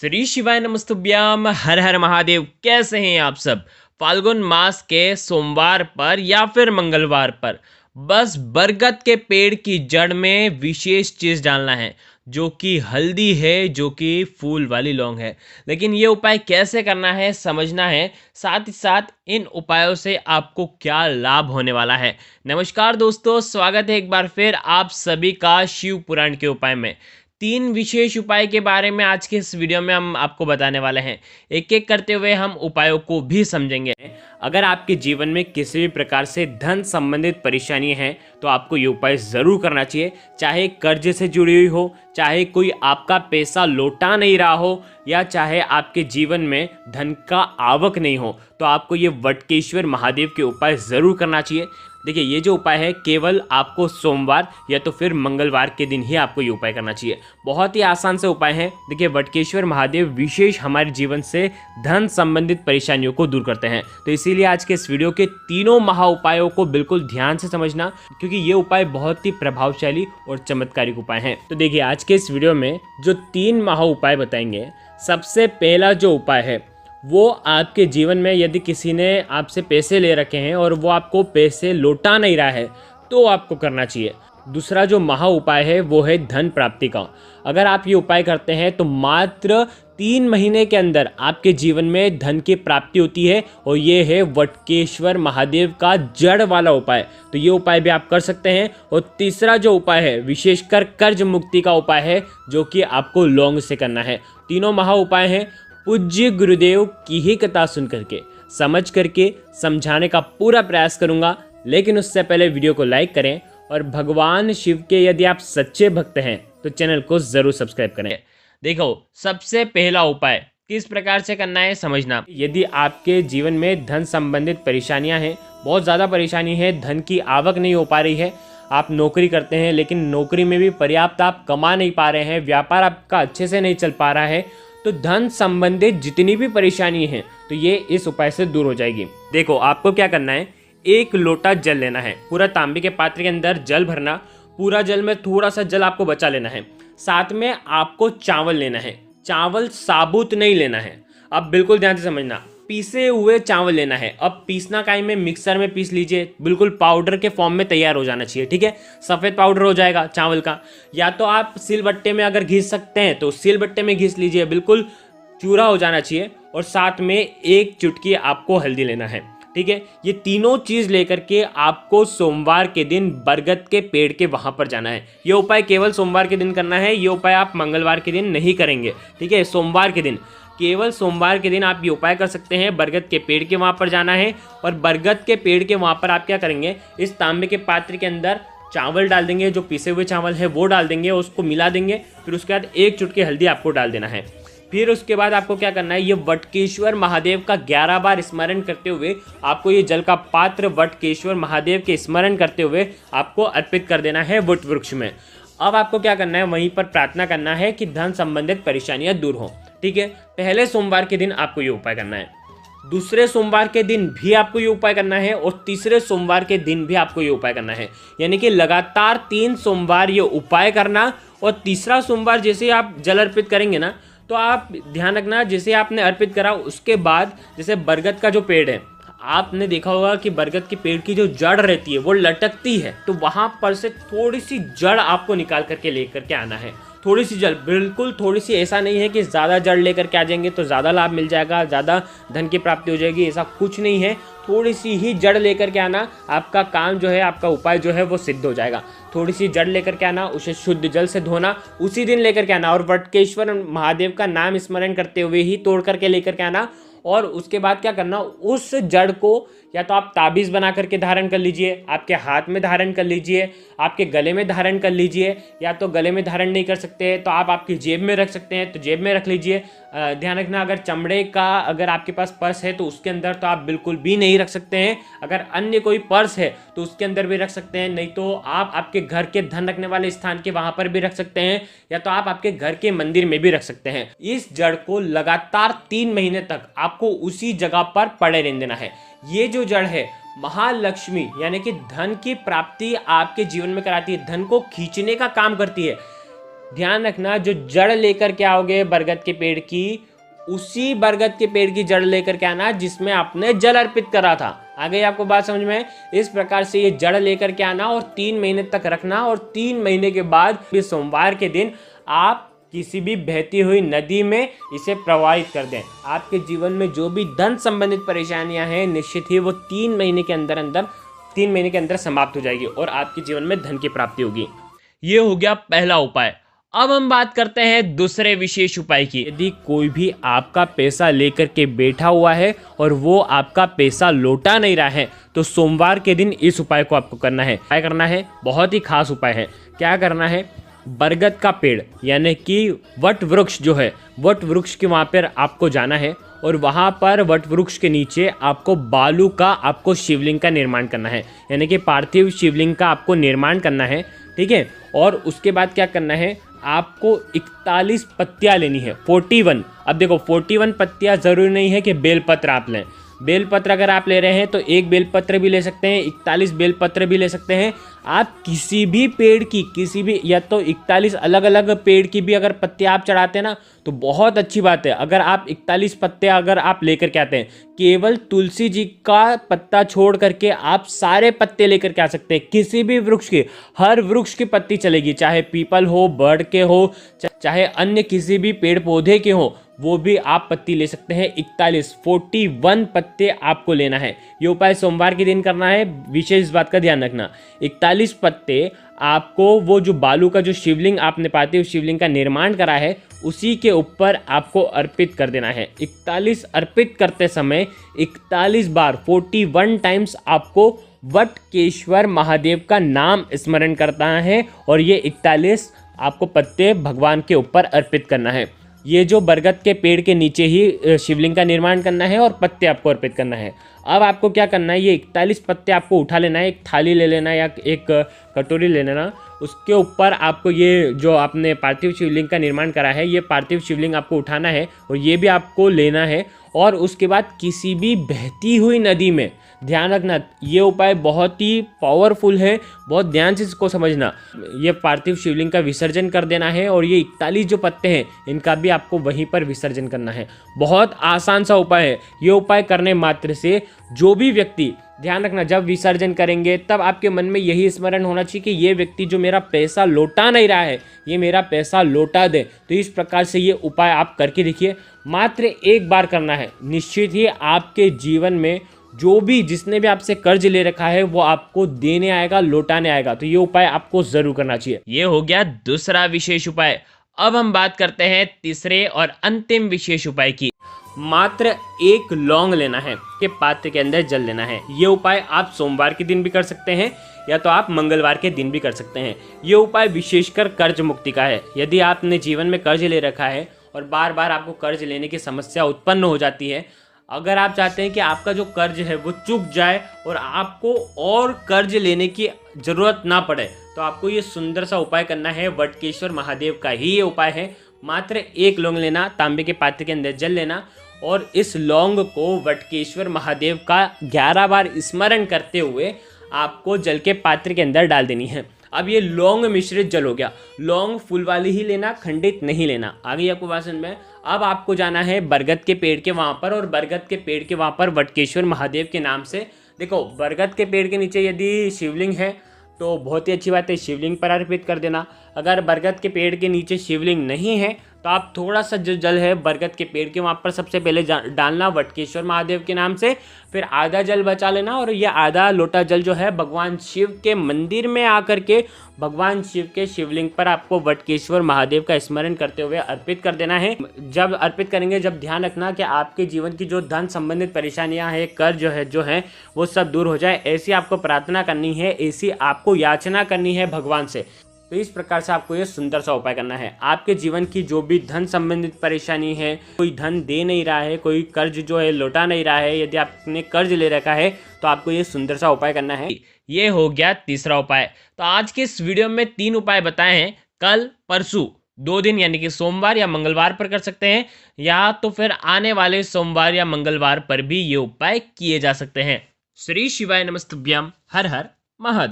श्री शिवाय नमस्तुभ्याम। हर हर महादेव। कैसे हैं आप सब? फाल्गुन मास के सोमवार पर या फिर मंगलवार पर बस बरगद के पेड़ की जड़ में विशेष चीज डालना है, जो कि हल्दी है, जो कि फूल वाली लौंग है। लेकिन ये उपाय कैसे करना है समझना है, साथ ही साथ इन उपायों से आपको क्या लाभ होने वाला है। नमस्कार दोस्तों, स्वागत है एक बार फिर आप सभी का शिव पुराण के उपाय में। 3 विशेष उपाय के बारे में आज के इस वीडियो में हम आपको बताने वाले हैं। एक एक करते हुए हम उपायों को भी समझेंगे। अगर आपके जीवन में किसी भी प्रकार से धन संबंधित परेशानी है तो आपको ये उपाय ज़रूर करना चाहिए। चाहे कर्ज से जुड़ी हुई हो, चाहे कोई आपका पैसा लौटा नहीं रहा हो, या चाहे आपके जीवन में धन का आवक नहीं हो, तो आपको ये वटकेश्वर महादेव के उपाय ज़रूर करना चाहिए। देखिए, ये जो उपाय है केवल आपको सोमवार या तो फिर मंगलवार के दिन ही आपको ये उपाय करना चाहिए। बहुत ही आसान से उपाय है। देखिए, वटकेश्वर महादेव विशेष हमारे जीवन से धन संबंधित परेशानियों को दूर करते हैं। तो इसीलिए आज के इस वीडियो के तीनों महा उपायों को बिल्कुल ध्यान से समझना, क्योंकि ये उपाय बहुत ही प्रभावशाली और चमत्कारिक उपाय हैं। तो देखिए, आज के इस वीडियो में जो 3 महा उपाय बताएंगे, सबसे पहला जो उपाय है वो आपके जीवन में यदि किसी ने आपसे पैसे ले रखे हैं और वो आपको पैसे लौटा नहीं रहा है तो आपको करना चाहिए। दूसरा जो महा उपाय है वो है धन प्राप्ति का। अगर आप ये उपाय करते हैं तो मात्र 3 महीने के अंदर आपके जीवन में धन की प्राप्ति होती है, और ये है वटकेश्वर महादेव का जड़ वाला उपाय। तो ये उपाय भी आप कर सकते हैं। और तीसरा जो उपाय है विशेषकर कर्ज मुक्ति का उपाय है, जो कि आपको लौंग से करना है। तीनों महा उपाय हैं। पूज्य गुरुदेव की ही कथा सुन करके समझ करके समझाने का पूरा प्रयास करूंगा, लेकिन उससे पहले वीडियो को लाइक करें, और भगवान शिव के यदि आप सच्चे भक्त हैं तो चैनल को जरूर सब्सक्राइब करें। देखो, सबसे पहला उपाय किस प्रकार से करना है समझना। यदि आपके जीवन में धन संबंधित परेशानियां हैं, बहुत ज़्यादा परेशानी है, धन की आवक नहीं हो पा रही है, आप नौकरी करते हैं लेकिन नौकरी में भी पर्याप्त आप कमा नहीं पा रहे हैं, व्यापार आपका अच्छे से नहीं चल पा रहा है, तो धन संबंधित जितनी भी परेशानी है तो ये इस उपाय से दूर हो जाएगी। देखो, आपको क्या करना है, 1 लोटा जल लेना है। पूरा तांबे के पात्र के अंदर जल भरना, पूरा जल में थोड़ा सा जल आपको बचा लेना है। साथ में आपको चावल लेना है। चावल साबुत नहीं लेना है। अब बिल्कुल ध्यान से समझना, पीसे हुए चावल लेना है। अब पीसना काई में मिक्सर में पीस लीजिए, बिल्कुल पाउडर के फॉर्म में तैयार हो जाना चाहिए। ठीक है, सफ़ेद पाउडर हो जाएगा चावल का। या तो आप सिलबट्टे में अगर घिस सकते हैं तो सिलबट्टे में घिस लीजिए, बिल्कुल चूरा हो जाना चाहिए। और साथ में 1 चुटकी आपको हल्दी लेना है। ठीक है, ये तीनों चीज़ लेकर के आपको सोमवार के दिन बरगद के पेड़ के वहाँ पर जाना है। ये उपाय केवल सोमवार के दिन करना है। ये उपाय आप मंगलवार के दिन नहीं करेंगे। ठीक है, सोमवार के दिन, केवल सोमवार के दिन आप ये उपाय कर सकते हैं। बरगद के पेड़ के वहाँ पर जाना है, और बरगद के पेड़ के वहाँ पर आप क्या करेंगे, इस तांबे के पात्र के अंदर चावल डाल देंगे, जो पीसे हुए चावल है वो डाल देंगे, उसको मिला देंगे। फिर उसके बाद 1 चुटकी हल्दी आपको डाल देना है। फिर उसके बाद आपको क्या करना है, ये वटकेश्वर महादेव का 11 बार स्मरण करते हुए आपको ये जल का पात्र वटकेश्वर महादेव के स्मरण करते हुए आपको अर्पित कर देना है वट वृक्ष में। अब आपको क्या करना है, वहीं पर प्रार्थना करना है कि धन संबंधित परेशानियां दूर हों। ठीक है, पहले सोमवार के दिन आपको ये उपाय करना है, दूसरे सोमवार के दिन भी आपको ये उपाय करना है, और तीसरे सोमवार के दिन भी आपको ये उपाय करना है। यानी कि लगातार 3 सोमवार ये उपाय करना। और तीसरा सोमवार जैसे ही आप जल अर्पित करेंगे ना, तो आप ध्यान रखना, जैसे आपने अर्पित करा उसके बाद, जैसे बरगद का जो पेड़ है, आपने देखा होगा कि बरगद के पेड़ की जो जड़ रहती है वो लटकती है, तो वहां पर से थोड़ी सी जड़ आपको निकाल करके लेकर के आना है। थोड़ी सी जड़, बिल्कुल थोड़ी सी। ऐसा नहीं है कि ज़्यादा जड़ लेकर के आ जाएंगे तो ज़्यादा लाभ मिल जाएगा, ज़्यादा धन की प्राप्ति हो जाएगी, ऐसा कुछ नहीं है। थोड़ी सी ही जड़ लेकर के आना, आपका काम जो है, आपका उपाय जो है वो सिद्ध हो जाएगा। थोड़ी सी जड़ लेकर के आना, उसे शुद्ध जल से धोना, उसी दिन लेकर के आना, और वटकेश्वर महादेव का नाम स्मरण करते हुए ही तोड़ करके लेकर के आना। और उसके बाद क्या करना, उस जड़ को या तो आप ताबीज़ बना करके धारण कर लीजिए, आपके हाथ में धारण कर लीजिए, आपके गले में धारण कर लीजिए, या तो गले में धारण नहीं कर सकते तो आप आपकी जेब में रख सकते हैं तो जेब में रख लीजिए। ध्यान रखना, अगर चमड़े का अगर आपके पास पर्स है तो उसके अंदर तो आप बिल्कुल भी नहीं रख सकते हैं। अगर अन्य कोई पर्स है तो उसके अंदर भी रख सकते हैं, नहीं तो आप आपके घर के धन रखने वाले स्थान के वहाँ पर भी रख सकते हैं, या तो आप आपके घर के मंदिर में भी रख सकते हैं। इस जड़ को लगातार 3 महीने तक आपको उसी जगह पर पड़े रहने देना है। ये जो जड़ है महालक्ष्मी यानी कि धन की प्राप्ति आपके जीवन में कराती है, धन को खींचने का काम करती है। ध्यान रखना, जो जड़ लेकर के आओगे बरगद के पेड़ की, उसी बरगद के पेड़ की जड़ लेकर के आना जिसमें आपने जल अर्पित करा था। आ गई आपको बात समझ में? इस प्रकार से ये जड़ लेकर के आना और 3 महीने तक रखना, और 3 महीने के बाद फिर सोमवार के दिन आप किसी भी बहती हुई नदी में इसे प्रवाहित कर दें। आपके जीवन में जो भी धन संबंधित परेशानियां हैं, निश्चित ही वो 3 महीने के अंदर समाप्त हो जाएगी और आपके जीवन में धन की प्राप्ति होगी। ये हो गया पहला उपाय। अब हम बात करते हैं दूसरे विशेष उपाय की। यदि कोई भी आपका पैसा लेकर के बैठा हुआ है और वो आपका पैसा लौटा नहीं रहा है, तो सोमवार के दिन इस उपाय को आपको करना है। क्या करना है? बहुत ही खास उपाय है। क्या करना है? बरगद का पेड़ यानी कि वट वृक्ष जो है, वट वृक्ष के वहाँ पर आपको जाना है और वहाँ पर वट वृक्ष के नीचे आपको बालू का, आपको शिवलिंग का निर्माण करना है, यानी कि पार्थिव शिवलिंग का आपको निर्माण करना है। ठीक है। और उसके बाद क्या करना है? आपको 41 पत्तियां लेनी है, 41। अब देखो 41 पत्तियां जरूरी नहीं है कि बेलपत्र आप लें। बेलपत्र अगर आप ले रहे हैं तो एक बेलपत्र भी ले सकते हैं, 41 बेलपत्र भी ले सकते हैं। आप किसी भी पेड़ की, किसी भी, या तो 41 अलग अलग पेड़ की भी अगर पत्तियां आप चढ़ाते हैं ना, तो बहुत अच्छी बात है। अगर आप 41 पत्ते अगर आप लेकर के आते हैं, केवल तुलसी जी का पत्ता छोड़ करके आप सारे पत्ते लेकर के आ सकते हैं। किसी भी वृक्ष के, हर वृक्ष की पत्ती चलेगी, चाहे पीपल हो, बर्ड के हो, चाहे अन्य किसी भी पेड़ पौधे के हो, वो भी आप पत्ती ले सकते हैं। 41 पत्ते आपको लेना है। ये उपाय सोमवार के दिन करना है। विशेष बात का ध्यान रखना, 41 पत्ते आपको वो जो बालू का जो शिवलिंग आपने पार्थिव शिवलिंग का निर्माण करा है, उसी के ऊपर आपको अर्पित कर देना है। 41 अर्पित करते समय 41 बार 41 टाइम्स आपको वटकेश्वर महादेव का नाम स्मरण करना है और ये 41 आपको पत्ते भगवान के ऊपर अर्पित करना है। ये जो बरगद के पेड़ के नीचे ही शिवलिंग का निर्माण करना है और पत्ते आपको अर्पित करना है। अब आपको क्या करना है? ये 41 पत्ते आपको उठा लेना है, एक थाली ले लेना या एक कटोरी ले लेना। उसके ऊपर आपको ये जो आपने पार्थिव शिवलिंग का निर्माण करा है, ये पार्थिव शिवलिंग आपको उठाना है और ये भी आपको लेना है। और उसके बाद किसी भी बहती हुई नदी में, ध्यान रखना ये उपाय बहुत ही पावरफुल है, बहुत ध्यान से इसको समझना। ये पार्थिव शिवलिंग का विसर्जन कर देना है और ये 41 जो पत्ते हैं इनका भी आपको वहीं पर विसर्जन करना है। बहुत आसान सा उपाय है। ये उपाय करने मात्र से जो भी व्यक्ति, ध्यान रखना, जब विसर्जन करेंगे तब आपके मन में यही स्मरण होना चाहिए कि ये व्यक्ति जो मेरा पैसा लौटा नहीं रहा है, ये मेरा पैसा लौटा दे। तो इस प्रकार से ये उपाय आप करके देखिए। मात्र एक बार करना है, निश्चित ही आपके जीवन में जो भी, जिसने भी आपसे कर्ज ले रखा है, वो आपको देने आएगा, लौटाने आएगा। तो ये उपाय आपको जरूर करना चाहिए। ये हो गया दूसरा विशेष उपाय। अब हम बात करते हैं तीसरे और अंतिम विशेष उपाय की। मात्र एक लौंग लेना है, के पात्र के अंदर जल लेना है। ये उपाय आप सोमवार के दिन भी कर सकते हैं या तो आप मंगलवार के दिन भी कर सकते हैं। ये उपाय विशेषकर कर्ज मुक्ति का है। यदि आपने जीवन में कर्ज ले रखा है और बार बार आपको कर्ज लेने की समस्या उत्पन्न हो जाती है, अगर आप चाहते हैं कि आपका जो कर्ज है वो चुक जाए और आपको और कर्ज लेने की जरूरत ना पड़े, तो आपको ये सुंदर सा उपाय करना है। वटकेश्वर महादेव का ही ये उपाय है। मात्र एक लौंग लेना, तांबे के पात्र के अंदर जल लेना और इस लौंग को वटकेश्वर महादेव का 11 बार स्मरण करते हुए आपको जल के पात्र के अंदर डाल देनी है। अब ये लौंग मिश्रित जल हो गया। लौंग फूल वाली ही लेना, खंडित नहीं लेना। आगे आपको बात समझ में? अब आपको जाना है बरगद के पेड़ के वहाँ पर और बरगद के पेड़ के वहाँ पर वटकेश्वर महादेव के नाम से, देखो बरगद के पेड़ के नीचे यदि शिवलिंग है तो बहुत ही अच्छी बात है, शिवलिंग पर अर्पित कर देना। अगर बरगद के पेड़ के नीचे शिवलिंग नहीं है तो आप थोड़ा सा जो जल है बरगद के पेड़ के वहाँ पर सबसे पहले डालना वटकेश्वर महादेव के नाम से, फिर आधा जल बचा लेना और ये आधा लोटा जल जो है भगवान शिव के मंदिर में आकर के भगवान शिव के शिवलिंग पर आपको वटकेश्वर महादेव का स्मरण करते हुए अर्पित कर देना है। जब अर्पित करेंगे, जब ध्यान रखना कि आपके जीवन की जो धन संबंधित परेशानियां हैं, कर्ज जो है वो सब दूर हो जाए, ऐसी आपको प्रार्थना करनी है, ऐसी आपको याचना करनी है भगवान से। तो इस प्रकार से आपको ये सुंदर सा उपाय करना है। आपके जीवन की जो भी धन संबंधित परेशानी है, कोई धन दे नहीं रहा है, कोई कर्ज जो है लौटा नहीं रहा है, यदि आपने कर्ज ले रखा है तो आपको ये सुंदर सा उपाय करना है। ये हो गया तीसरा उपाय। तो आज के इस वीडियो में 3 उपाय बताए हैं। कल परसों 2 दिन यानी कि सोमवार या मंगलवार पर कर सकते हैं, या तो फिर आने वाले सोमवार या मंगलवार पर भी ये उपाय किए जा सकते हैं। श्री शिवाय नमस्तुभ्यम। हर हर महादेव।